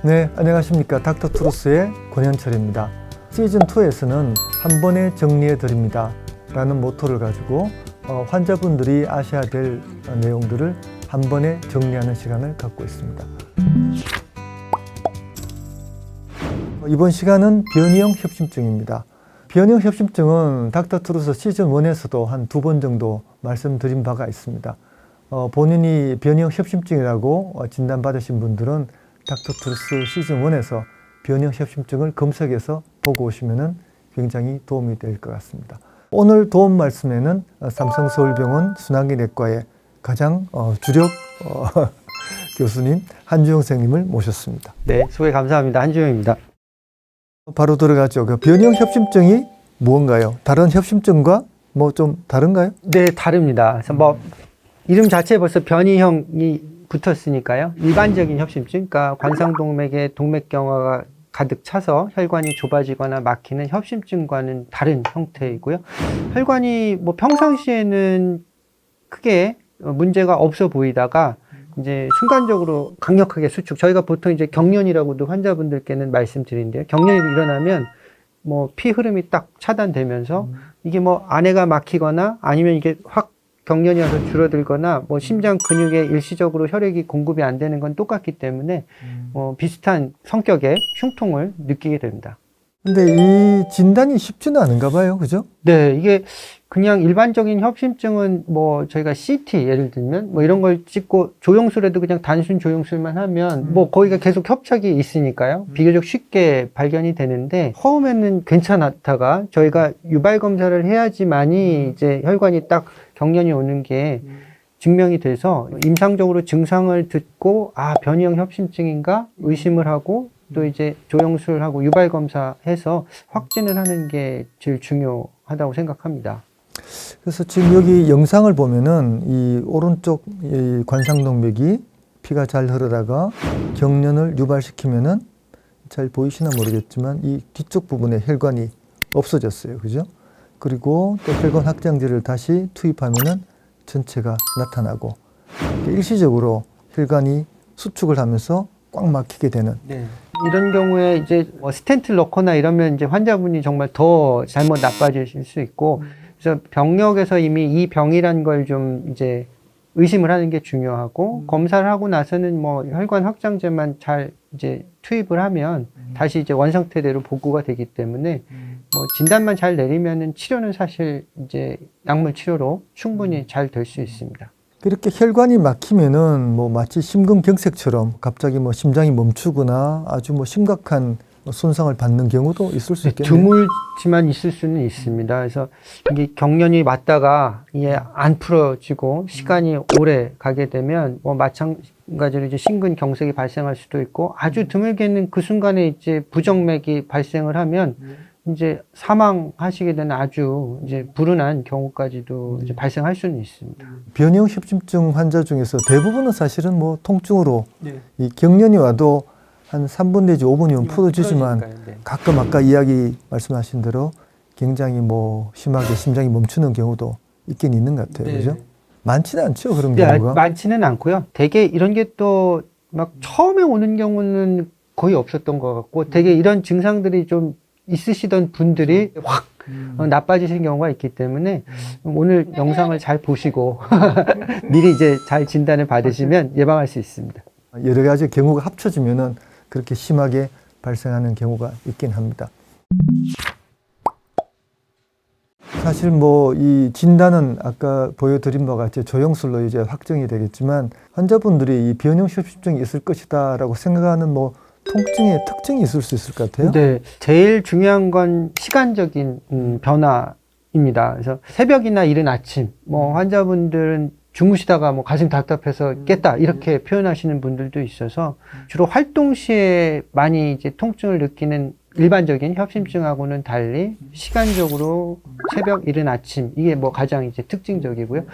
네, 안녕하십니까. 닥터트루스의 권현철입니다. 시즌2에서는 한 번에 정리해드립니다 라는 모토를 가지고 환자분들이 아셔야 될 내용들을 한 번에 정리하는 시간을 갖고 있습니다. 이번 시간은 변이형 협심증입니다. 변이형 협심증은 닥터트루스 시즌1에서도 한 2번 정도 말씀드린 바가 있습니다. 본인이 변이형 협심증이라고 진단받으신 분들은 닥터트루스 시즌1에서 변이형 협심증을 검색해서 보고 오시면 굉장히 도움이 될 것 같습니다. 오늘 도움 말씀에는 삼성서울병원 순환기내과의 가장 주력 교수님 한주영 선생님을 모셨습니다. 네, 소개 감사합니다. 한주영입니다. 바로 들어가죠. 변이형 협심증이 무언가요? 다른 협심증과 뭐 좀 다른가요? 네, 다릅니다. 그래서 뭐 이름 자체에 벌써 변이형이 붙었으니까요. 일반적인 협심증, 그러니까 관상동맥에 동맥경화가 가득 차서 혈관이 좁아지거나 막히는 협심증과는 다른 형태이고요. 혈관이 뭐 평상시에는 크게 문제가 없어 보이다가 이제 순간적으로 강력하게 수축. 저희가 보통 이제 경련이라고도 환자분들께는 말씀드리는데요. 경련이 일어나면 뭐 피 흐름이 딱 차단되면서 이게 뭐 안에가 막히거나 아니면 이게 확 경련이 와서 줄어들거나 뭐 심장 근육에 일시적으로 혈액이 공급이 안 되는 건 똑같기 때문에 비슷한 성격의 흉통을 느끼게 됩니다. 근데 이 진단이 쉽지는 않은가 봐요. 그죠? 네, 이게 그냥 일반적인 협심증은 뭐 저희가 CT 예를 들면 뭐 이런 걸 찍고 조영술에도 그냥 단순 조영술만 하면 뭐 거기가 계속 협착이 있으니까요. 비교적 쉽게 발견이 되는데 처음에는 괜찮았다가 저희가 유발 검사를 해야지만이 이제 혈관이 딱 경련이 오는 게 증명이 돼서 임상적으로 증상을 듣고 변이형 협심증인가 의심을 하고 또 이제 조영술하고 유발 검사해서 확진을 하는 게 제일 중요하다고 생각합니다. 그래서 지금 여기 영상을 보면은 이 오른쪽 이 관상동맥이 피가 잘 흐르다가 경련을 유발시키면은 잘 보이시나 모르겠지만 이 뒤쪽 부분에 혈관이 없어졌어요. 그죠? 그리고 또 혈관 확장제를 다시 투입하면은 전체가 나타나고 일시적으로 혈관이 수축을 하면서 꽉 막히게 되는. 네. 이런 경우에 이제 스텐트를 넣거나 이러면 이제 환자분이 정말 더 잘못 나빠지실 수 있고, 그래서 병력에서 이미 이 병이란 걸 좀 이제 의심을 하는 게 중요하고, 검사를 하고 나서는 뭐 혈관 확장제만 잘 이제 투입을 하면 다시 이제 원상태대로 복구가 되기 때문에 뭐 진단만 잘 내리면은 치료는 사실 이제 약물 치료로 충분히 잘 될 수 있습니다. 이렇게 혈관이 막히면은 뭐 마치 심근경색처럼 갑자기 뭐 심장이 멈추거나 아주 뭐 심각한 손상을 받는 경우도 있을 수 있겠네요. 드물지만 있을 수는 있습니다. 그래서 이게 경련이 왔다가 이게 안 풀어지고 시간이 오래 가게 되면 뭐 마찬가지로 이제 심근경색이 발생할 수도 있고 아주 드물게는 그 순간에 이제 부정맥이 발생을 하면 이제 사망하시게 되는 아주 이제 불운한 경우까지도 이제 발생할 수는 있습니다. 변이형 협심증 환자 중에서 대부분은 사실은 뭐 통증으로 이 경련이 와도 한 3분 내지 5분이면 풀어지지만 네. 가끔 아까 이야기 말씀하신 대로 굉장히 뭐 심하게 심장이 멈추는 경우도 있긴 있는 것 같아요. 네. 그죠? 많지는 않죠, 그런 네, 경우가. 많지는 않고요. 되게 이런 게 또 막 처음에 오는 경우는 거의 없었던 것 같고 되게 이런 증상들이 좀 있으시던 분들이 확 나빠지신 경우가 있기 때문에 오늘 영상을 잘 보시고 미리 이제 잘 진단을 받으시면 예방할 수 있습니다. 여러 가지 경우가 합쳐지면은 그렇게 심하게 발생하는 경우가 있긴 합니다. 사실 뭐 이 진단은 아까 보여드린 바와 같이 조영술로 이제 확정이 되겠지만 환자분들이 이 변이형 협심증이 있을 것이다라고 생각하는 뭐 통증의 특징이 있을 수 있을 것 같아요. 네, 제일 중요한 건 시간적인 변화입니다. 그래서 새벽이나 이른 아침, 뭐 환자분들은 주무시다가 뭐 가슴 답답해서 깼다 이렇게 표현하시는 분들도 있어서 주로 활동 시에 많이 이제 통증을 느끼는 일반적인 협심증하고는 달리 시간적으로 새벽, 이른 아침 이게 뭐 가장 이제 특징적이고요.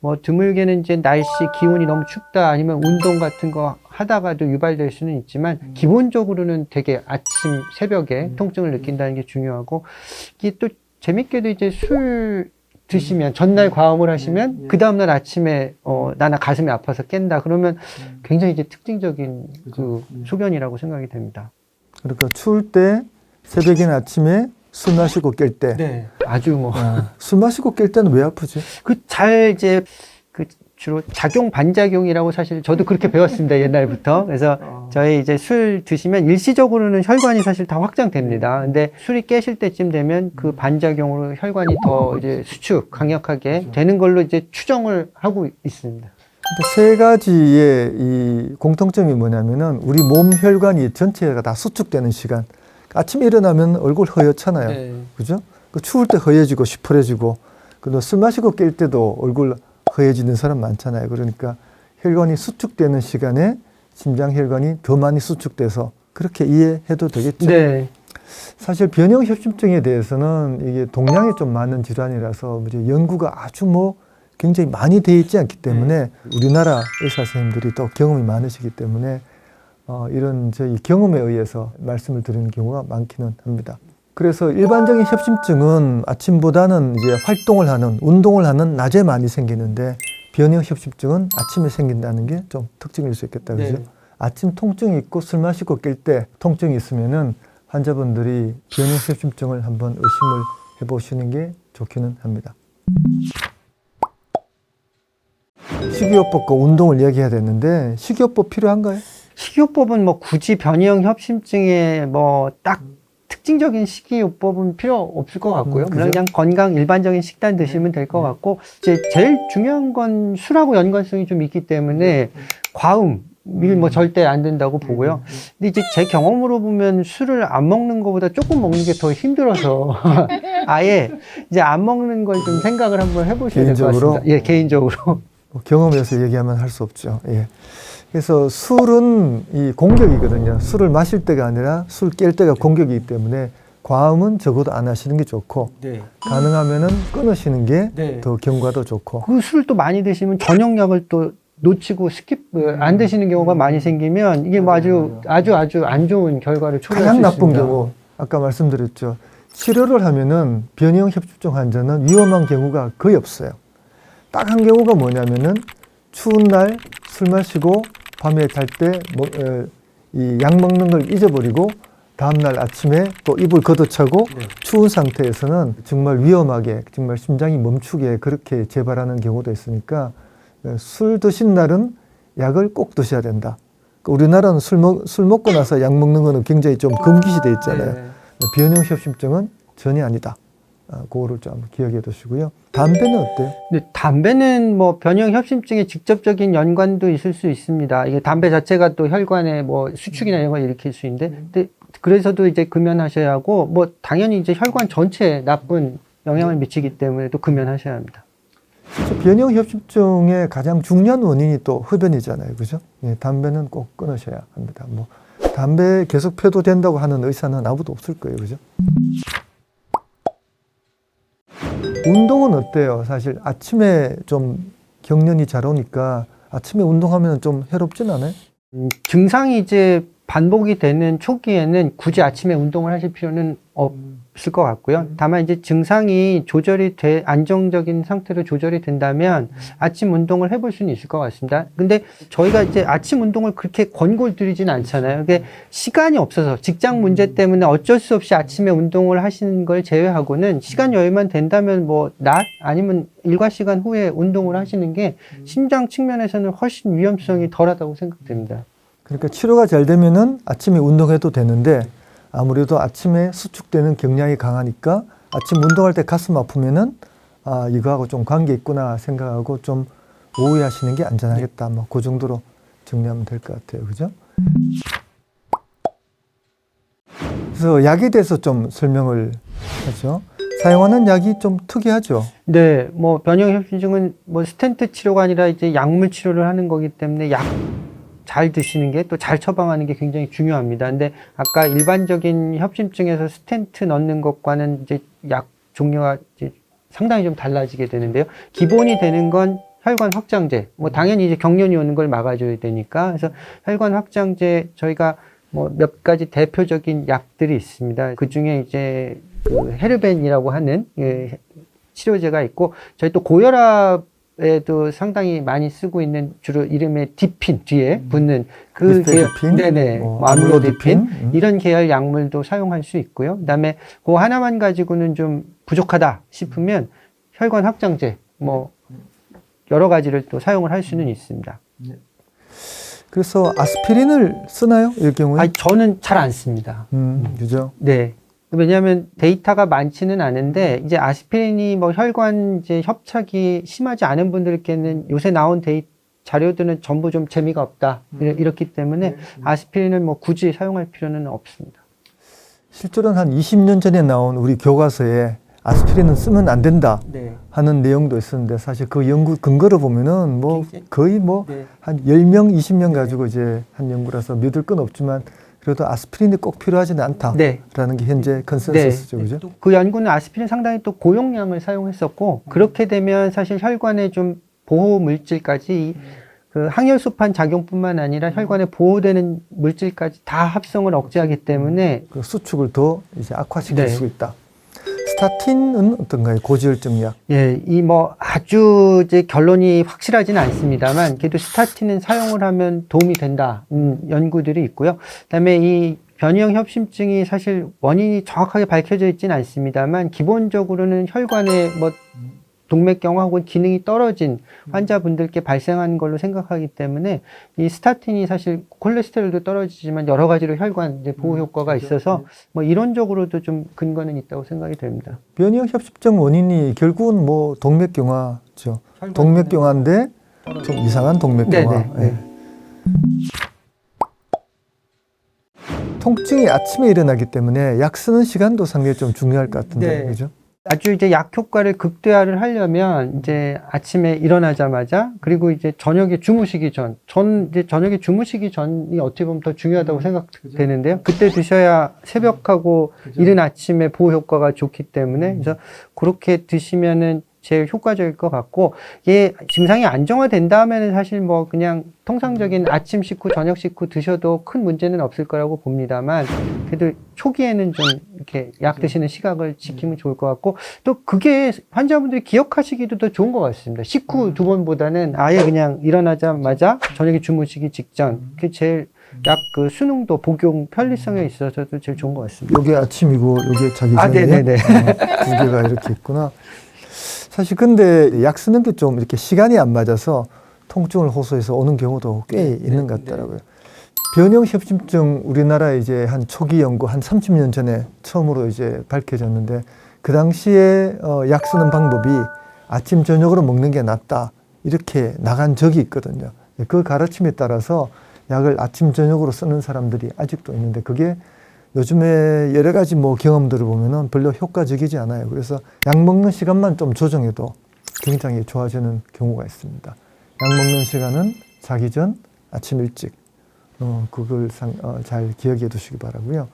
뭐 드물게는 이제 날씨 기온이 너무 춥다 아니면 운동 같은 거 하다가도 유발될 수는 있지만 기본적으로는 되게 아침, 새벽에 통증을 느낀다는 게 중요하고 이게 또 재밌게도 이제 술 드시면 전날 과음을 하시면 그 다음날 아침에 나나 가슴이 아파서 깬다 그러면 굉장히 이제 특징적인 그 소견이라고 생각이 됩니다. 그러니까 추울 때 새벽이나 아침에 술 마시고 깰 때. 네. 아주 뭐 술 마시고 깰 때는 왜 아프지? 그 잘 이제 그 주로 작용 반작용이라고 사실 저도 그렇게 배웠습니다 옛날부터. 그래서 저희 이제 술 드시면 일시적으로는 혈관이 사실 다 확장됩니다. 근데 술이 깨실 때쯤 되면 그 반작용으로 혈관이 더 이제 수축 강력하게 되는 걸로 이제 추정을 하고 있습니다. 근데 세 가지의 이 공통점이 뭐냐면은 우리 몸 혈관이 전체가 다 수축되는 시간. 아침에 일어나면 얼굴 허옇잖아요. 네. 그죠? 그 추울 때 허해지고 시퍼래지고, 그리고 술 마시고 깰 때도 얼굴 허해지는 사람 많잖아요. 그러니까 혈관이 수축되는 시간에 심장 혈관이 더 많이 수축돼서 그렇게 이해해도 되겠죠. 네. 사실 변형 협심증에 대해서는 이게 동양에 좀 많은 질환이라서 이제 연구가 아주 뭐 굉장히 많이 되어 있지 않기 때문에 우리나라 의사 선생님들이 또 경험이 많으시기 때문에 이런 저희 경험에 의해서 말씀을 드리는 경우가 많기는 합니다. 그래서 일반적인 협심증은 아침보다는 이제 활동을 하는, 운동을 하는 낮에 많이 생기는데 변형 협심증은 아침에 생긴다는 게 좀 특징일 수 있겠다. 그죠? 네. 아침 통증이 있고 술 마시고 깰 때 통증이 있으면은 환자분들이 변형 협심증을 한번 의심을 해보시는 게 좋기는 합니다. 식이요법과 운동을 얘기해야 되는데 식이요법 필요한가요? 식이요법은 뭐 굳이 변이형 협심증에 뭐 딱 특징적인 식이요법은 필요 없을 것 같고요. 그죠? 그냥 건강 일반적인 식단 드시면 될 것 같고 이제 제일 중요한 건 술하고 연관성이 좀 있기 때문에 과음이 뭐 절대 안 된다고 보고요. 근데 이제 제 경험으로 보면 술을 안 먹는 것보다 조금 먹는 게 더 힘들어서 아예 이제 안 먹는 걸 좀 생각을 한번 해보셔야 될 것 개인적으로? 같습니다. 예, 개인적으로. 경험에서 얘기하면 할 수 없죠. 예. 그래서 술은 이 공격이거든요. 술을 마실 때가 아니라 술 깰 때가 공격이기 때문에 과음은 적어도 안 하시는 게 좋고 네. 가능하면은 끊으시는 게 네. 더 경과도 좋고. 그 술을 또 많이 드시면 저녁약을 또 놓치고 안 드시는 경우가 많이 생기면 이게 뭐 아주 안 좋은 결과를 초래할 수 가장 나쁜 있습니다. 경우 아까 말씀드렸죠. 치료를 하면은 변형 협심증 환자는 위험한 경우가 거의 없어요. 딱 한 경우가 뭐냐면은 추운 날 술 마시고 밤에 잘 때 이 약 먹는 걸 잊어버리고 다음날 아침에 또 이불 걷어차고 추운 상태에서는 정말 위험하게 정말 심장이 멈추게 그렇게 재발하는 경우도 있으니까 술 드신 날은 약을 꼭 드셔야 된다. 우리나라는 술 먹고 나서 약 먹는 거는 굉장히 좀 금기시 돼 있잖아요. 변형 협심증은 전혀 아니다. 그거를 좀 기억해 두시고요. 담배는 어때요? 근데 담배는 뭐 변형 협심증에 직접적인 연관도 있을 수 있습니다. 이게 담배 자체가 또 혈관에 뭐 수축이나 이런 걸 일으킬 수 있는데, 근데 그래서도 이제 금연하셔야 하고, 뭐 당연히 이제 혈관 전체에 나쁜 영향을 미치기 때문에 또 금연하셔야 합니다. 변형 협심증의 가장 중요한 원인이 또 흡연이잖아요, 그죠? 예, 담배는 꼭 끊으셔야 합니다. 뭐 담배 계속 펴도 된다고 하는 의사는 아무도 없을 거예요, 그죠? 운동은 어때요? 사실 아침에 좀 경련이 잘 오니까 아침에 운동하면 좀 해롭진 않아요? 증상이 이제 반복이 되는 초기에는 굳이 아침에 운동을 하실 필요는 없을 것 같고요. 다만 이제 증상이 안정적인 상태로 조절이 된다면 아침 운동을 해볼 수는 있을 것 같습니다. 근데 저희가 이제 아침 운동을 그렇게 권고를 드리진 않잖아요. 그게 시간이 없어서 직장 문제 때문에 어쩔 수 없이 아침에 운동을 하시는 걸 제외하고는 시간 여유만 된다면 뭐 낮 아니면 일과 시간 후에 운동을 하시는 게 심장 측면에서는 훨씬 위험성이 덜하다고 생각됩니다. 그러니까 치료가 잘 되면은 아침에 운동해도 되는데 아무래도 아침에 수축되는 경향이 강하니까 아침 운동할 때 가슴 아프면은 이거하고 좀 관계 있구나 생각하고 좀 오해하시는 게 안전하겠다. 뭐 그 정도로 정리하면 될 것 같아요. 그죠? 그래서 약에 대해서 좀 설명을 하죠. 사용하는 약이 좀 특이하죠. 네, 뭐 변형 협심증은 뭐 스텐트 치료가 아니라 이제 약물 치료를 하는 거기 때문에 약 잘 드시는 게 또 잘 처방하는 게 굉장히 중요합니다. 근데 아까 일반적인 협심증에서 스텐트 넣는 것과는 이제 약 종류가 이제 상당히 좀 달라지게 되는데요. 기본이 되는 건 혈관 확장제. 뭐 당연히 이제 경련이 오는 걸 막아줘야 되니까. 그래서 혈관 확장제 저희가 뭐 몇 가지 대표적인 약들이 있습니다. 그 중에 이제 그 헤르벤이라고 하는 치료제가 있고 저희 또 고혈압에도 상당히 많이 쓰고 있는 주로 이름의 디핀 뒤에 붙는 그 계열, 니스페디핀, 네네, 뭐 아밀로디핀 이런 계열 약물도 사용할 수 있고요. 그다음에 그 하나만 가지고는 좀 부족하다 싶으면 혈관 확장제 뭐 여러 가지를 또 사용을 할 수는 있습니다. 그래서 아스피린을 쓰나요? 이 경우에? 아니, 저는 잘 안 씁니다. 그죠? 네. 왜냐하면 데이터가 많지는 않은데 이제 아스피린이 뭐 혈관 이제 협착이 심하지 않은 분들께는 요새 나온 자료들은 전부 좀 재미가 없다 이렇기 때문에 아스피린을 뭐 굳이 사용할 필요는 없습니다. 실제로는 한 20년 전에 나온 우리 교과서에 아스피린은 쓰면 안 된다 네. 하는 내용도 있었는데 사실 그 연구 근거를 보면은 뭐 거의 뭐 네. 한 10명, 20명 가지고 이제 한 연구라서 믿을 건 없지만 그래도 아스피린이 꼭 필요하지는 않다라는 네. 게 현재 컨센서스죠. 그죠? 그 연구는 아스피린 상당히 또 고용량을 사용했었고 그렇게 되면 사실 혈관에 좀 보호 물질까지 그 항혈소판 작용뿐만 아니라 혈관에 보호되는 물질까지 다 합성을 억제하기 때문에 그 수축을 더 이제 악화시킬 네. 수 있다. 스타틴은 어떤가요? 고지혈증 약. 예, 이 뭐 아주 이제 결론이 확실하지는 않습니다만 그래도 스타틴은 사용을 하면 도움이 된다 연구들이 있고요. 그다음에 이 변이형 협심증이 사실 원인이 정확하게 밝혀져 있지는 않습니다만 기본적으로는 혈관에 뭐 동맥경화 혹은 기능이 떨어진 환자분들께 발생하는 걸로 생각하기 때문에 이 스타틴이 사실 콜레스테롤도 떨어지지만 여러 가지로 혈관 이제 보호 효과가 있어서 뭐 이론적으로도 좀 근거는 있다고 생각이 됩니다. 변이형 협심증 원인이 결국은 뭐 동맥경화죠. 동맥경화인데 좀 이상한 동맥경화. 네네. 네. 통증이 아침에 일어나기 때문에 약 쓰는 시간도 상당히 좀 중요할 것 같은데, 네. 그죠? 아주 이제 약 효과를 극대화를 하려면 이제 아침에 일어나자마자 그리고 이제 저녁에 주무시기 전 이제 저녁에 주무시기 전이 어떻게 보면 더 중요하다고 생각되는데요. 그때 드셔야 새벽하고 이른 아침에 보호 효과가 좋기 때문에 그래서 그렇게 드시면은 제일 효과적일 것 같고 이게 증상이 안정화된다 하면은 사실 뭐 그냥 통상적인 아침 식후 저녁 식후 드셔도 큰 문제는 없을 거라고 봅니다만 그래도 초기에는 좀 이렇게 약 드시는 시각을 지키면 좋을 것 같고 또 그게 환자분들이 기억하시기도 더 좋은 것 같습니다. 식후 두 번보다는 아예 그냥 일어나자마자 저녁에 주무시기 직전 그게 제일 약 그 수능도 복용 편리성에 있어서도 제일 좋은 것 같습니다. 요게 아침이고 요게 자기 아, 전에 네네네. 두 개가 이렇게 있구나. 사실 근데 약 쓰는 게 좀 이렇게 시간이 안 맞아서 통증을 호소해서 오는 경우도 꽤 있는 것 같더라고요. 변형 협심증 우리나라에 이제 한 초기 연구 한 30년 전에 처음으로 이제 밝혀졌는데 그 당시에 약 쓰는 방법이 아침 저녁으로 먹는 게 낫다 이렇게 나간 적이 있거든요. 그 가르침에 따라서 약을 아침 저녁으로 쓰는 사람들이 아직도 있는데 그게 요즘에 여러 가지 뭐 경험들을 보면은 별로 효과적이지 않아요. 그래서 약 먹는 시간만 좀 조정해도 굉장히 좋아지는 경우가 있습니다. 약 먹는 시간은 자기 전 아침 일찍 그걸 잘 기억해 두시기 바라고요.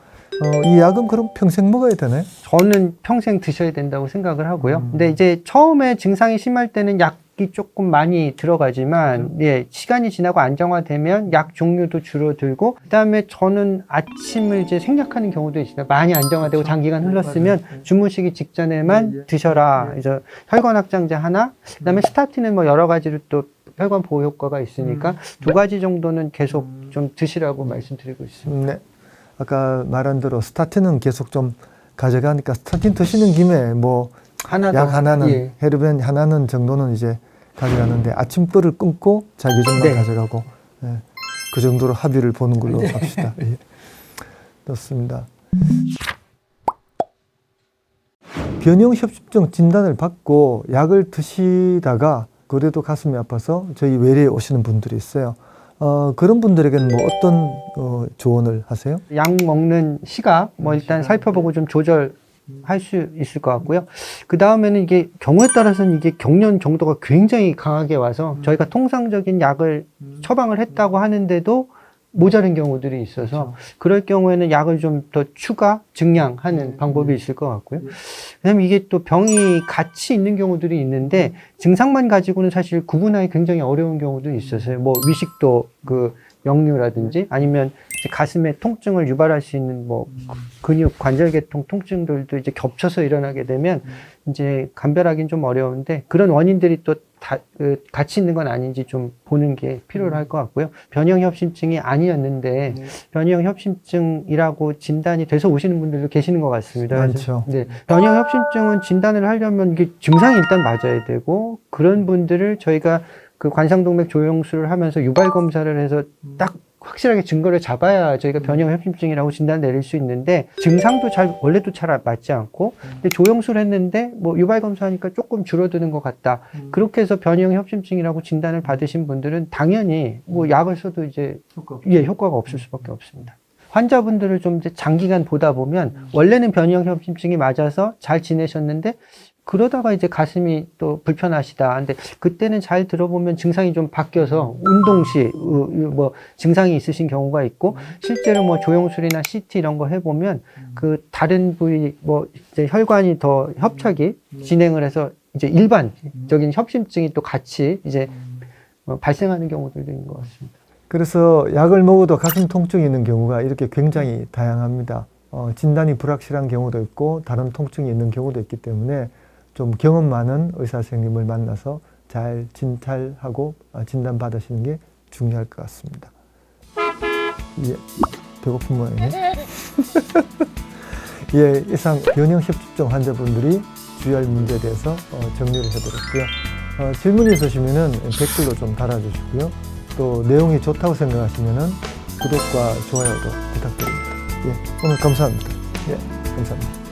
이 약은 그럼 평생 먹어야 되나요? 저는 평생 드셔야 된다고 생각을 하고요. 근데 이제 처음에 증상이 심할 때는 약이 조금 많이 들어가지만, 예, 시간이 지나고 안정화되면 약 종류도 줄어들고, 그 다음에 저는 아침을 이제 생략하는 경우도 있습니다. 많이 안정화되고 장기간 흘렀으면 주무시기 직전에만 드셔라. 그래서 혈관 확장제 하나, 그 다음에 스타틴은 뭐 여러 가지로 또 혈관 보호 효과가 있으니까 두 가지 정도는 계속 좀 드시라고 말씀드리고 있습니다. 네. 아까 말한 대로 스타틴은 계속 좀 가져가니까 스타틴 드시는 김에 뭐 약 하나는 예. 헤르벤 하나는 정도는 이제 가져가는데 아침거를 끊고 자기 전만 네. 가져가고 예. 그 정도로 합의를 보는 걸로 합시다. 예. 좋습니다. 변형 협심증 진단을 받고 약을 드시다가 그래도 가슴이 아파서 저희 외래에 오시는 분들이 있어요. 그런 분들에게는 뭐 어떤 조언을 하세요? 약 먹는 시각, 뭐 일단 살펴보고 좀 조절할 수 있을 것 같고요. 그 다음에는 이게 경우에 따라서는 이게 경련 정도가 굉장히 강하게 와서 저희가 통상적인 약을 처방을 했다고 하는데도 모자른 경우들이 있어서 그럴 경우에는 약을 좀 더 추가 증량하는 방법이 있을 것 같고요. 왜냐면 이게 또 병이 같이 있는 경우들이 있는데 증상만 가지고는 사실 구분하기 굉장히 어려운 경우도 있어서요. 뭐 위식도 그 역류라든지 아니면 이제 가슴의 통증을 유발할 수 있는 뭐 근육 관절계통 통증들도 이제 겹쳐서 일어나게 되면 이제 감별하기는 좀 어려운데 그런 원인들이 또 같이 있는 건 아닌지 좀 보는 게 필요할 것 같고요. 변형 협심증이 아니었는데 변형 협심증이라고 진단이 돼서 오시는 분들도 계시는 것 같습니다. 많죠. 네, 변형 협심증은 진단을 하려면 이게 증상이 일단 맞아야 되고 그런 분들을 저희가 그 관상동맥 조영술을 하면서 유발 검사를 해서 딱 확실하게 증거를 잡아야 저희가 변형 협심증이라고 진단 내릴 수 있는데 증상도 원래도 잘 맞지 않고 근데 조영술 했는데 뭐 유발 검사하니까 조금 줄어드는 것 같다. 그렇게 해서 변형 협심증이라고 진단을 받으신 분들은 당연히 뭐 약을 써도 이제 효과가 없을 수밖에 없습니다. 환자분들을 좀 이제 장기간 보다 보면 원래는 변형 협심증이 맞아서 잘 지내셨는데 그러다가 이제 가슴이 또 불편하시다. 근데 그때는 잘 들어보면 증상이 좀 바뀌어서 운동 시 뭐 증상이 있으신 경우가 있고 실제로 뭐 조영술이나 CT 이런 거 해보면 그 다른 부위 뭐 이제 혈관이 더 협착이 진행을 해서 이제 일반적인 협심증이 또 같이 이제 발생하는 경우들도 있는 것 같습니다. 그래서 약을 먹어도 가슴 통증이 있는 경우가 이렇게 굉장히 다양합니다. 진단이 불확실한 경우도 있고 다른 통증이 있는 경우도 있기 때문에 좀 경험 많은 의사 선생님을 만나서 잘 진찰하고 진단 받으시는 게 중요할 것 같습니다. 예, 배고픈 모양이네. 예, 이상 변형 협심증 환자분들이 주의할 문제에 대해서 정리를 해드렸고요. 질문이 있으시면은 댓글로 좀 달아주시고요. 또 내용이 좋다고 생각하시면은 구독과 좋아요도 부탁드립니다. 예, 오늘 감사합니다. 예, 감사합니다.